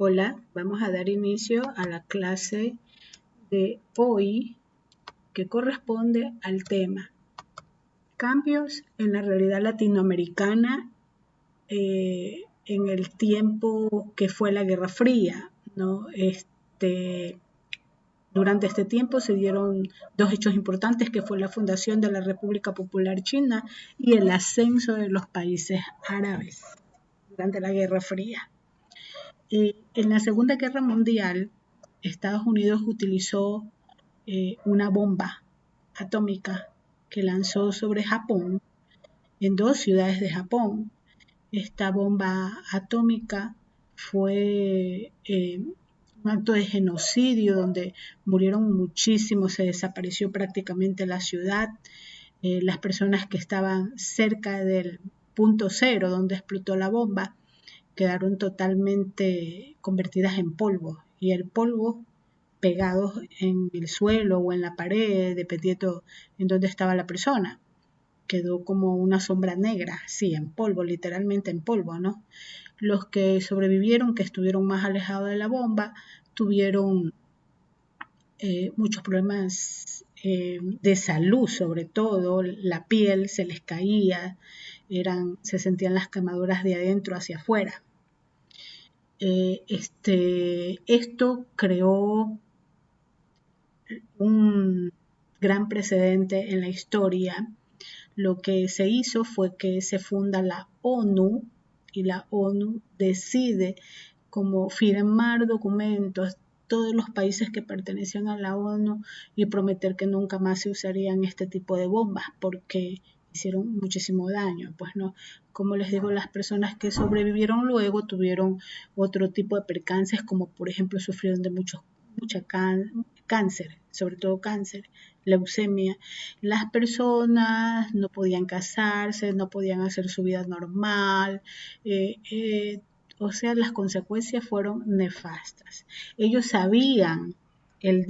Hola, vamos a dar inicio a la clase de hoy que corresponde al tema cambios en la realidad latinoamericana en el tiempo que fue la Guerra Fría, ¿no? Durante este tiempo se dieron dos hechos importantes que fue la fundación de la República Popular China y el ascenso de los países árabes durante la Guerra Fría. En la Segunda Guerra Mundial, Estados Unidos utilizó una bomba atómica que lanzó sobre Japón en dos ciudades de Japón. Esta bomba atómica fue un acto de genocidio donde murieron muchísimos, se desapareció prácticamente la ciudad. Las personas que estaban cerca del punto cero donde explotó la bomba quedaron totalmente convertidas en polvo y el polvo pegados en el suelo o en la pared, dependiendo en dónde estaba la persona. Quedó como una sombra negra, sí, en polvo, literalmente en polvo, ¿no? Los que sobrevivieron, que estuvieron más alejados de la bomba, tuvieron muchos problemas de salud, sobre todo, la piel se les caía, se sentían las quemaduras de adentro hacia afuera. Esto creó un gran precedente en la historia. Lo que se hizo fue que se funda la ONU y la ONU decide como firmar documentos todos los países que pertenecían a la ONU y prometer que nunca más se usarían este tipo de bombas porque hicieron muchísimo daño. Pues no, como les digo, las personas que sobrevivieron luego tuvieron otro tipo de percances, como por ejemplo sufrieron de mucha cáncer, sobre todo cáncer, leucemia. Las personas no podían casarse, no podían hacer su vida normal, o sea, las consecuencias fueron nefastas. Ellos sabían el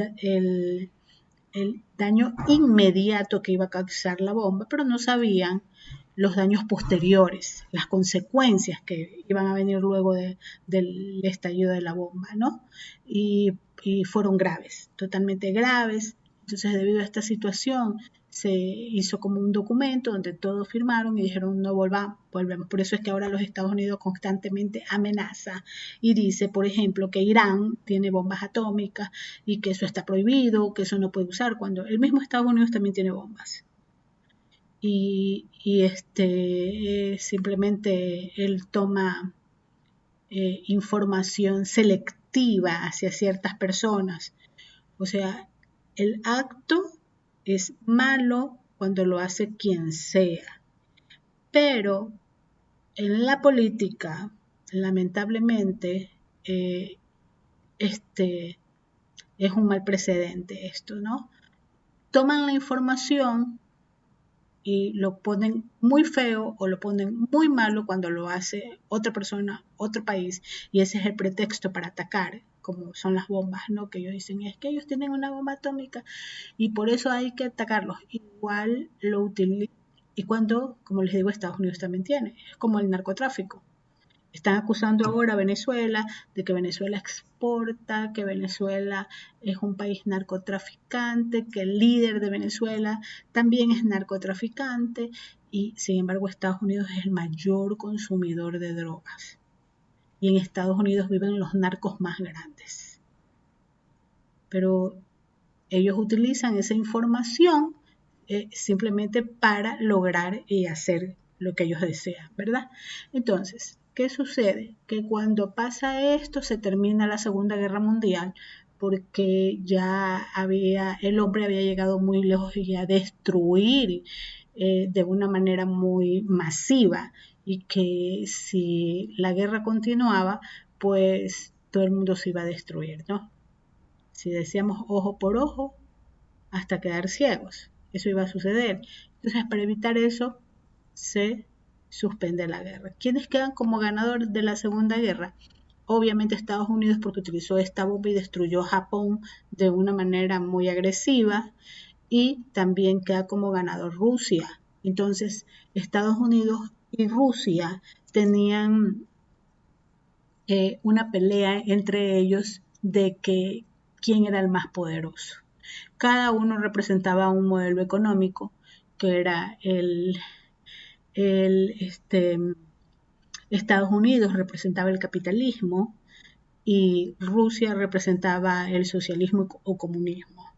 daño inmediato que iba a causar la bomba, pero no sabían los daños posteriores, las consecuencias que iban a venir luego del estallido de la bomba, ¿no? Y fueron graves, totalmente graves. Entonces, debido a esta situación, se hizo como un documento donde todos firmaron y dijeron no volvemos. Por eso es que ahora los Estados Unidos constantemente amenaza y dice, por ejemplo, que Irán tiene bombas atómicas y que eso está prohibido, que eso no puede usar, cuando el mismo Estados Unidos también tiene bombas. Y simplemente él toma información selectiva hacia ciertas personas. O sea, el acto es malo cuando lo hace quien sea, pero en la política, lamentablemente, es un mal precedente esto, ¿no? Toman la información y lo ponen muy feo o lo ponen muy malo cuando lo hace otra persona, otro país, y ese es el pretexto para atacar, como son las bombas, ¿no? Que ellos dicen, es que ellos tienen una bomba atómica y por eso hay que atacarlos. Igual lo utilizan, y cuando, como les digo, Estados Unidos también tiene, es como el narcotráfico. Están acusando ahora a Venezuela de que Venezuela exporta, que Venezuela es un país narcotraficante, que el líder de Venezuela también es narcotraficante y sin embargo Estados Unidos es el mayor consumidor de drogas. Y en Estados Unidos viven los narcos más grandes. Pero ellos utilizan esa información simplemente para lograr y hacer lo que ellos desean, ¿verdad? Entonces, ¿qué sucede? Que cuando pasa esto se termina la Segunda Guerra Mundial porque el hombre había llegado muy lejos y a destruir de una manera muy masiva y que si la guerra continuaba, pues todo el mundo se iba a destruir, ¿no? Si decíamos ojo por ojo, hasta quedar ciegos. Eso iba a suceder. Entonces, para evitar eso, se suspende la guerra. ¿Quiénes quedan como ganador de la Segunda Guerra? Obviamente Estados Unidos porque utilizó esta bomba y destruyó Japón de una manera muy agresiva y también queda como ganador Rusia. Entonces Estados Unidos y Rusia tenían una pelea entre ellos de que quién era el más poderoso. Cada uno representaba un modelo económico, que era Estados Unidos representaba el capitalismo y Rusia representaba el socialismo o comunismo.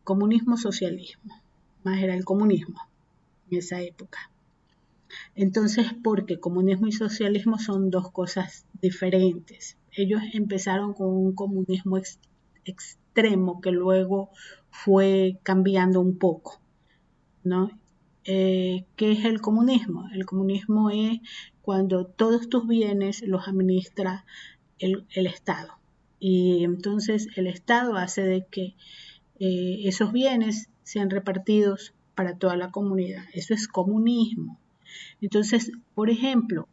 Comunismo-socialismo, más era el comunismo en esa época. Entonces, porque comunismo y socialismo son dos cosas diferentes. Ellos empezaron con un comunismo extremo que luego fue cambiando un poco, ¿no? ¿Qué es el comunismo? El comunismo es cuando todos tus bienes los administra el Estado. Y entonces el Estado hace de que esos bienes sean repartidos para toda la comunidad. Eso es comunismo. Entonces, por ejemplo,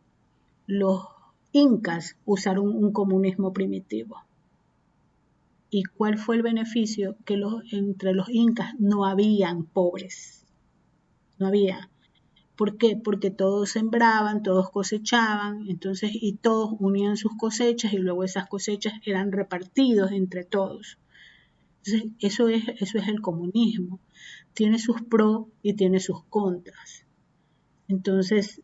los incas usaron un comunismo primitivo. ¿Y cuál fue el beneficio? Que entre los incas no habían pobres. No había. ¿Por qué? Porque todos sembraban, todos cosechaban, entonces, y todos unían sus cosechas y luego esas cosechas eran repartidos entre todos. Entonces, eso es el comunismo. Tiene sus pros y tiene sus contras. Entonces,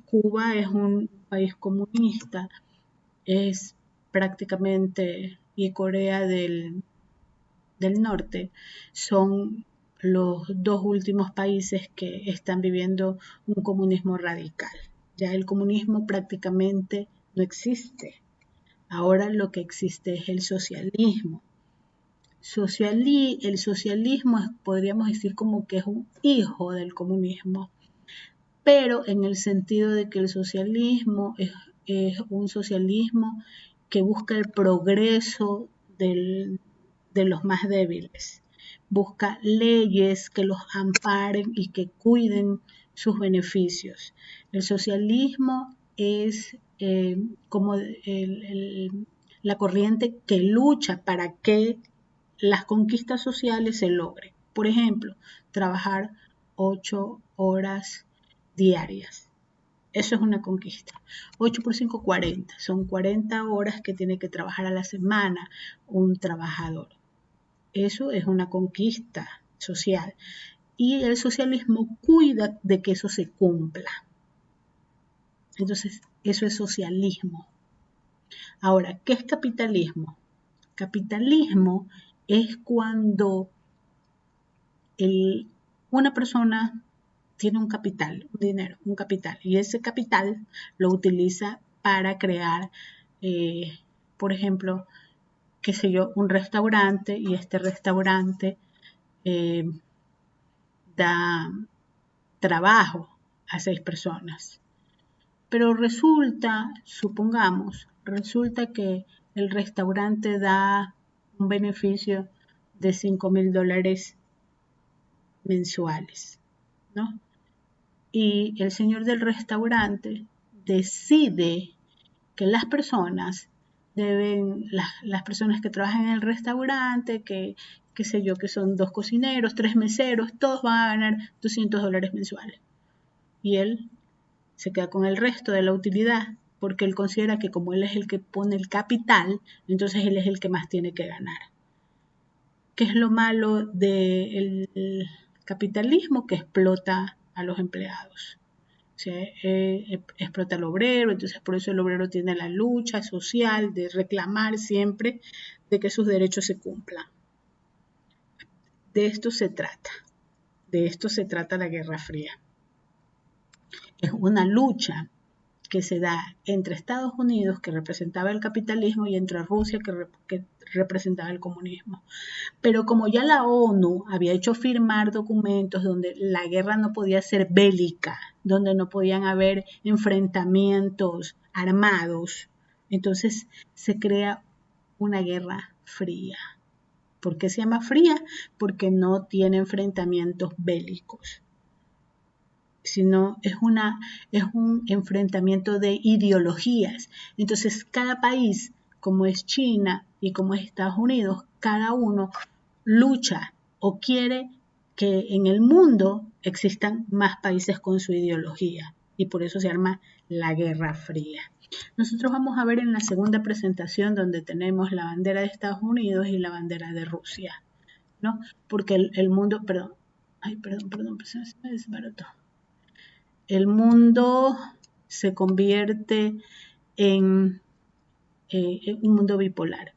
Cuba es un país comunista, es prácticamente, y Corea del Norte son los dos últimos países que están viviendo un comunismo radical. Ya el comunismo prácticamente no existe. Ahora lo que existe es el socialismo. El socialismo podríamos decir como que es un hijo del comunismo, pero en el sentido de que el socialismo es un socialismo que busca el progreso de los más débiles, busca leyes que los amparen y que cuiden sus beneficios. El socialismo es como la corriente que lucha para que las conquistas sociales se logren. Por ejemplo, trabajar 8 horas diarias. Eso es una conquista. 8 por 5, 40. Son 40 horas que tiene que trabajar a la semana un trabajador. Eso es una conquista social. Y el socialismo cuida de que eso se cumpla. Entonces, eso es socialismo. Ahora, ¿qué es capitalismo? Capitalismo es cuando una persona tiene un capital, un dinero, un capital, y ese capital lo utiliza para crear, por ejemplo, qué sé yo, un restaurante, y este restaurante da trabajo a 6 personas. Pero resulta que el restaurante da un beneficio de $5,000 mensuales, ¿no? Y el señor del restaurante decide que las personas las personas que trabajan en el restaurante, qué sé yo, que son 2 cocineros, 3 meseros, todos van a ganar $200 mensuales. Y él se queda con el resto de la utilidad, porque él considera que como él es el que pone el capital, entonces él es el que más tiene que ganar. ¿Qué es lo malo del capitalismo? Que explota a los empleados. O sea, explota al obrero, entonces por eso el obrero tiene la lucha social de reclamar siempre de que sus derechos se cumplan. De esto se trata la Guerra Fría. Es una lucha que se da entre Estados Unidos, que representaba el capitalismo, y entre Rusia, que representaba el comunismo. Pero como ya la ONU había hecho firmar documentos donde la guerra no podía ser bélica, donde no podían haber enfrentamientos armados, entonces se crea una guerra fría. ¿Por qué se llama fría? Porque no tiene enfrentamientos bélicos, sino es un enfrentamiento de ideologías. Entonces, cada país, como es China y como es Estados Unidos, cada uno lucha o quiere que en el mundo existan más países con su ideología, y por eso se arma la Guerra Fría. Nosotros vamos a ver en la segunda presentación donde tenemos la bandera de Estados Unidos y la bandera de Rusia, ¿no? Porque el mundo, perdón, se me desbarató. El mundo se convierte en un mundo bipolar.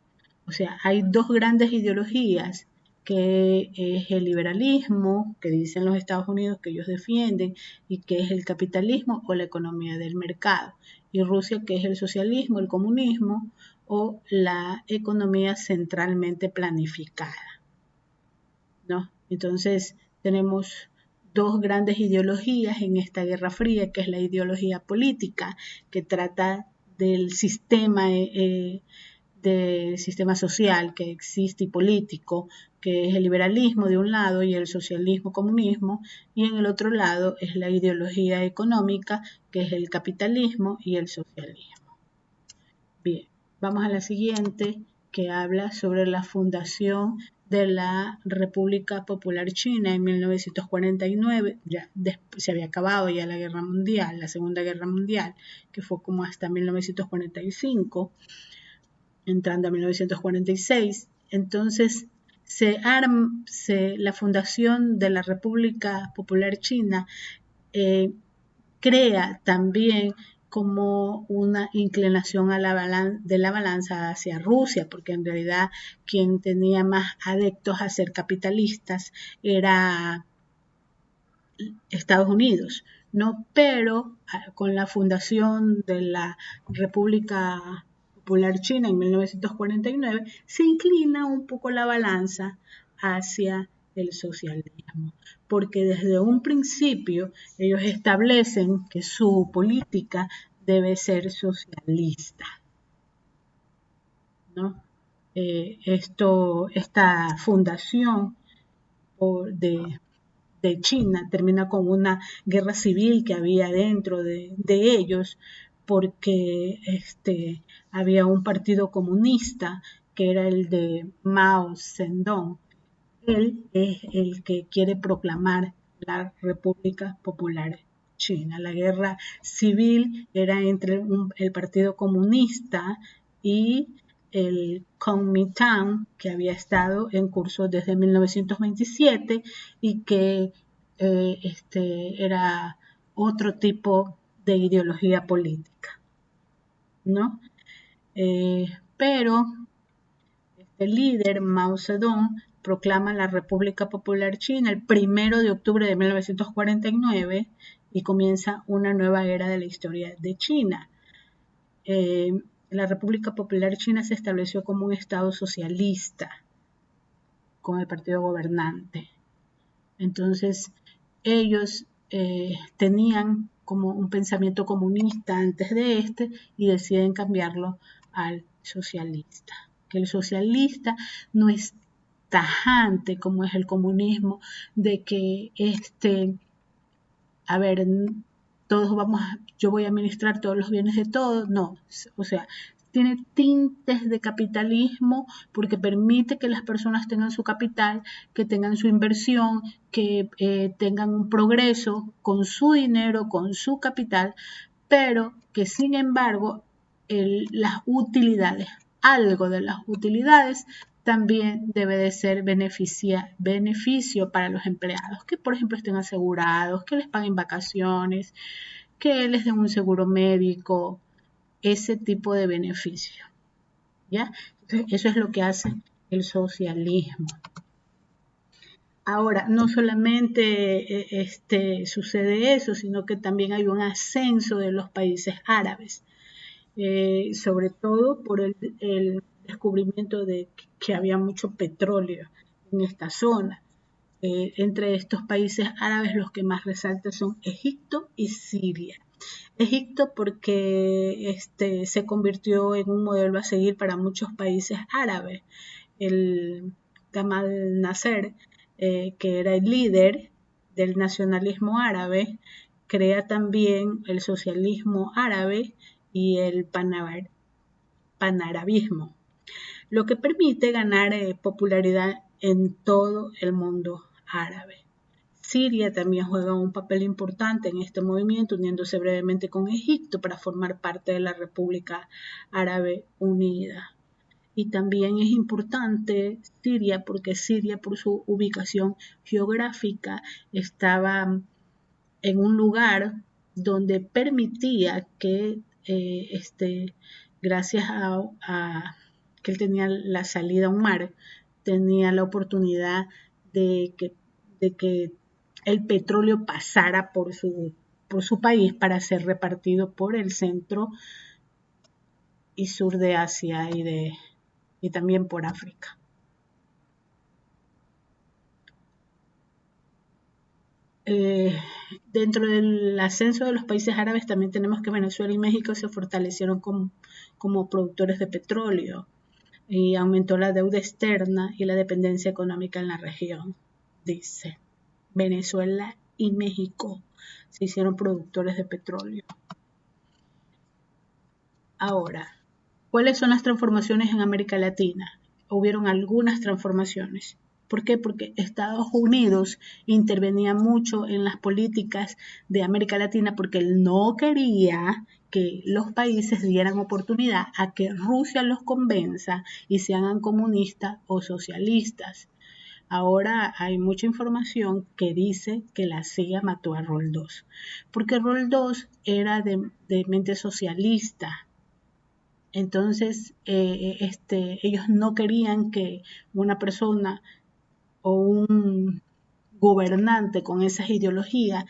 O sea, hay dos grandes ideologías, que es el liberalismo, que dicen los Estados Unidos que ellos defienden, y que es el capitalismo o la economía del mercado. Y Rusia, que es el socialismo, el comunismo o la economía centralmente planificada, ¿no? Entonces, tenemos dos grandes ideologías en esta Guerra Fría, que es la ideología política, que trata del sistema social que existe y político, que es el liberalismo de un lado y el socialismo comunismo, y en el otro lado es la ideología económica, que es el capitalismo y el socialismo. Bien, vamos a la siguiente, que habla sobre la fundación de la República Popular China en 1949. Ya se había acabado ya la Guerra Mundial, la Segunda Guerra Mundial, que fue como hasta 1945, entrando a 1946. Entonces, la fundación de la República Popular China crea también como una inclinación de la balanza hacia Rusia, porque en realidad quien tenía más adeptos a ser capitalistas era Estados Unidos, ¿no? Pero con la fundación de la República Popular China en 1949 se inclina un poco la balanza hacia el socialismo, porque desde un principio ellos establecen que su política debe ser socialista, ¿no? Esta fundación de China termina con una guerra civil que había dentro de ellos, porque había un partido comunista que era el de Mao Zedong. Él es el que quiere proclamar la República Popular China. La guerra civil era entre el Partido Comunista y el Kuomintang, que había estado en curso desde 1927 y que era otro tipo de ideología política, ¿no? Pero el líder Mao Zedong proclama la República Popular China el 1 de octubre de 1949 y comienza una nueva era de la historia de China. La República Popular China se estableció como un estado socialista con el partido gobernante. Entonces, ellos tenían como un pensamiento comunista antes de y deciden cambiarlo al socialista. Que el socialista no es tajante como es el comunismo, de que a ver, yo voy a administrar todos los bienes de todos, no, o sea, tiene tintes de capitalismo porque permite que las personas tengan su capital, que tengan su inversión, que tengan un progreso con su dinero, con su capital, pero que sin embargo las utilidades, algo de las utilidades también debe de ser beneficio para los empleados, que por ejemplo estén asegurados, que les paguen vacaciones, que les den un seguro médico, ese tipo de beneficio, ¿ya? Entonces, eso es lo que hace el socialismo. Ahora, no solamente sucede eso, sino que también hay un ascenso de los países árabes, sobre todo por el descubrimiento de que había mucho petróleo en esta zona. Entre estos países árabes los que más resaltan son Egipto y Siria. Egipto porque se convirtió en un modelo a seguir para muchos países árabes. El Gamal Nasser, que era el líder del nacionalismo árabe, crea también el socialismo árabe y el panarabismo, lo que permite ganar popularidad en todo el mundo árabe. Siria también juega un papel importante en este movimiento, uniéndose brevemente con Egipto para formar parte de la República Árabe Unida. Y también es importante Siria porque Siria, por su ubicación geográfica, estaba en un lugar donde permitía que gracias a que él tenía la salida a un mar, tenía la oportunidad de que el petróleo pasara por su país para ser repartido por el centro y sur de Asia y también por África. Dentro del ascenso de los países árabes también tenemos que Venezuela y México se fortalecieron como productores de petróleo y aumentó la deuda externa y la dependencia económica en la región, dice. Venezuela y México se hicieron productores de petróleo. Ahora, ¿cuáles son las transformaciones en América Latina? Hubieron algunas transformaciones. ¿Por qué? Porque Estados Unidos intervenía mucho en las políticas de América Latina porque él no quería que los países dieran oportunidad a que Rusia los convenza y se hagan comunistas o socialistas. Ahora hay mucha información que dice que la CIA mató a Roldós, porque Roldós era de mente socialista. Entonces, ellos no querían que una persona o un gobernante con esas ideologías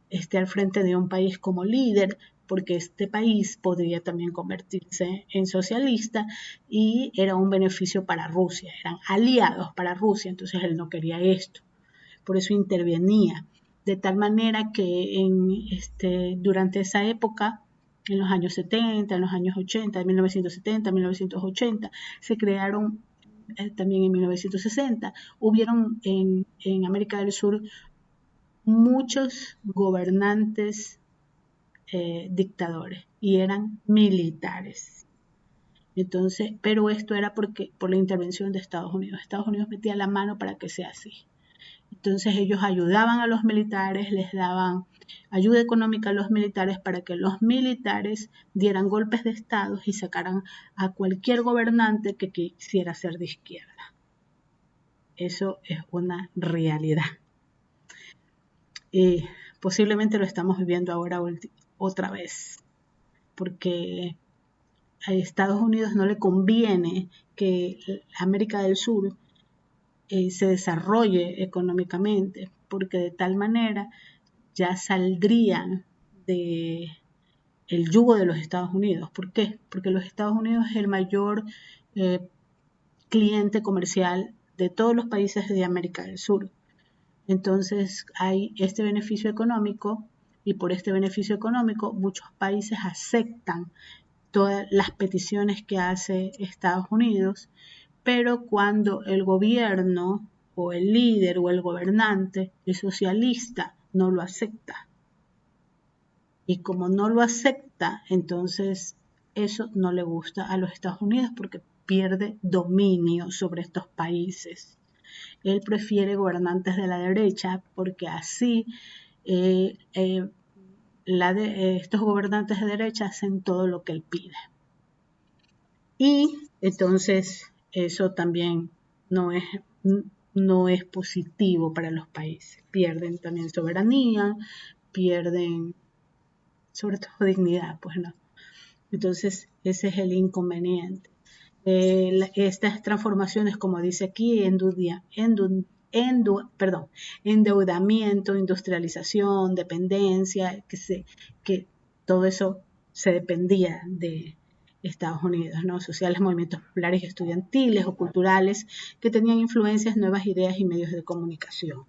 esté al frente de un país como líder, porque este país podría también convertirse en socialista y era un beneficio para Rusia, eran aliados para Rusia, entonces él no quería esto, por eso intervenía, de tal manera que durante esa época, en los años 70, en los años 80, de 1970, 1980, se crearon también en 1960, hubieron en América del Sur muchos gobernantes dictadores y eran militares. Entonces, pero esto era por la intervención de Estados Unidos. Estados Unidos metía la mano para que sea así. Entonces ellos ayudaban a los militares, les daban ayuda económica a los militares para que los militares dieran golpes de estado y sacaran a cualquier gobernante que quisiera ser de izquierda. Eso es una realidad. Y posiblemente lo estamos viviendo ahora otra vez, porque a Estados Unidos no le conviene que América del Sur se desarrolle económicamente, porque de tal manera ya saldrían de el yugo de los Estados Unidos. ¿Por qué? Porque los Estados Unidos es el mayor cliente comercial de todos los países de América del Sur. Entonces hay este beneficio económico y por este beneficio económico muchos países aceptan todas las peticiones que hace Estados Unidos, pero cuando el gobierno o el líder o el gobernante es socialista, no lo acepta. Y como no lo acepta, entonces eso no le gusta a los Estados Unidos porque pierde dominio sobre estos países. Él prefiere gobernantes de la derecha porque así estos gobernantes de derecha hacen todo lo que él pide. Y entonces eso también no es positivo para los países. Pierden también soberanía, pierden sobre todo dignidad, pues no. Entonces ese es el inconveniente. Estas transformaciones, como dice aquí, endeudamiento, industrialización, dependencia, que todo eso se dependía de Estados Unidos, ¿no? Sociales, movimientos populares, estudiantiles o culturales que tenían influencias, nuevas ideas y medios de comunicación,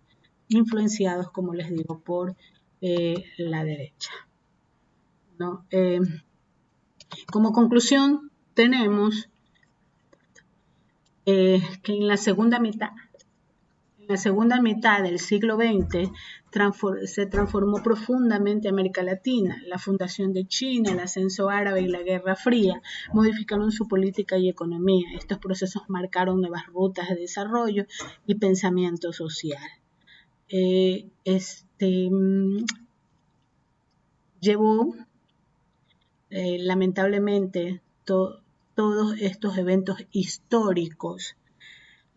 influenciados, como les digo, por la derecha, ¿no? Como conclusión, tenemos que en la segunda mitad del siglo XX se transformó profundamente América Latina. La fundación de China, el ascenso árabe y la Guerra Fría modificaron su política y economía. Estos procesos marcaron nuevas rutas de desarrollo y pensamiento social, llevó lamentablemente todos estos eventos históricos.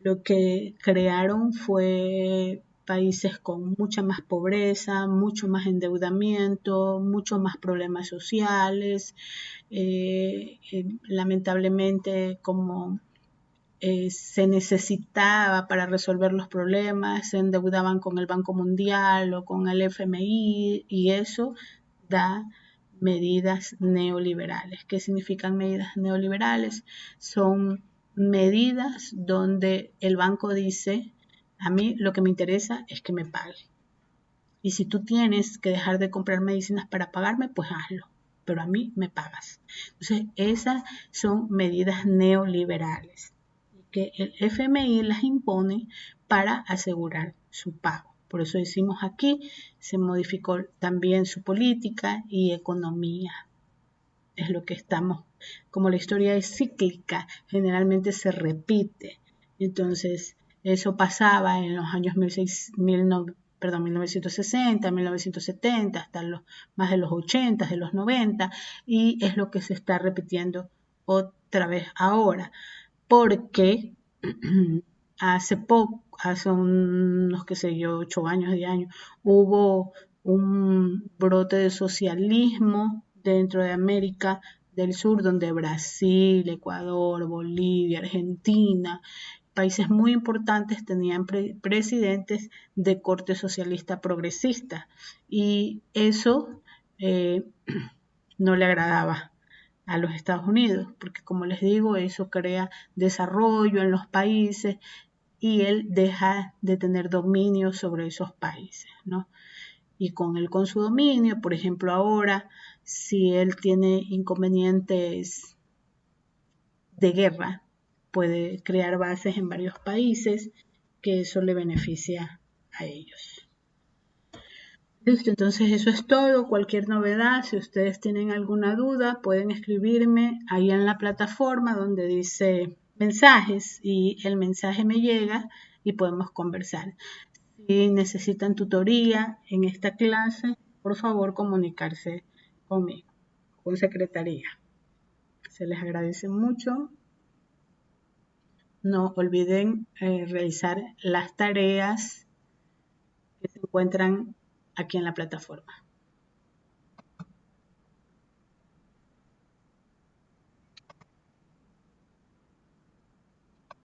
Lo que crearon fue países con mucha más pobreza, mucho más endeudamiento, mucho más problemas sociales. Lamentablemente, como se necesitaba para resolver los problemas, se endeudaban con el Banco Mundial o con el FMI, y eso da medidas neoliberales. ¿Qué significan medidas neoliberales? Son medidas donde el banco dice: a mí lo que me interesa es que me pague. Y si tú tienes que dejar de comprar medicinas para pagarme, pues hazlo, pero a mí me pagas. Entonces, esas son medidas neoliberales que el FMI las impone para asegurar su pago. Por eso decimos aquí, se modificó también su política y economía. Es lo que estamos, como la historia es cíclica, generalmente se repite. Entonces, eso pasaba en los años 1960, 1970, hasta más de los 80, de los 90, y es lo que se está repitiendo otra vez ahora, porque hace unos, 8 años, 10 años, hubo un brote de socialismo dentro de América del Sur, donde Brasil, Ecuador, Bolivia, Argentina, países muy importantes tenían presidentes de corte socialista progresista, y eso no le agradaba a los Estados Unidos, porque como les digo, eso crea desarrollo en los países y él deja de tener dominio sobre esos países, ¿no? Y con su dominio, por ejemplo, ahora, si él tiene inconvenientes de guerra, puede crear bases en varios países, que eso le beneficia a ellos. Listo, entonces eso es todo. Cualquier novedad, si ustedes tienen alguna duda, pueden escribirme ahí en la plataforma donde dice mensajes, y el mensaje me llega y podemos conversar. Si necesitan tutoría en esta clase, por favor comunicarse conmigo, con secretaría. Se les agradece mucho. No olviden realizar las tareas que se encuentran aquí en la plataforma.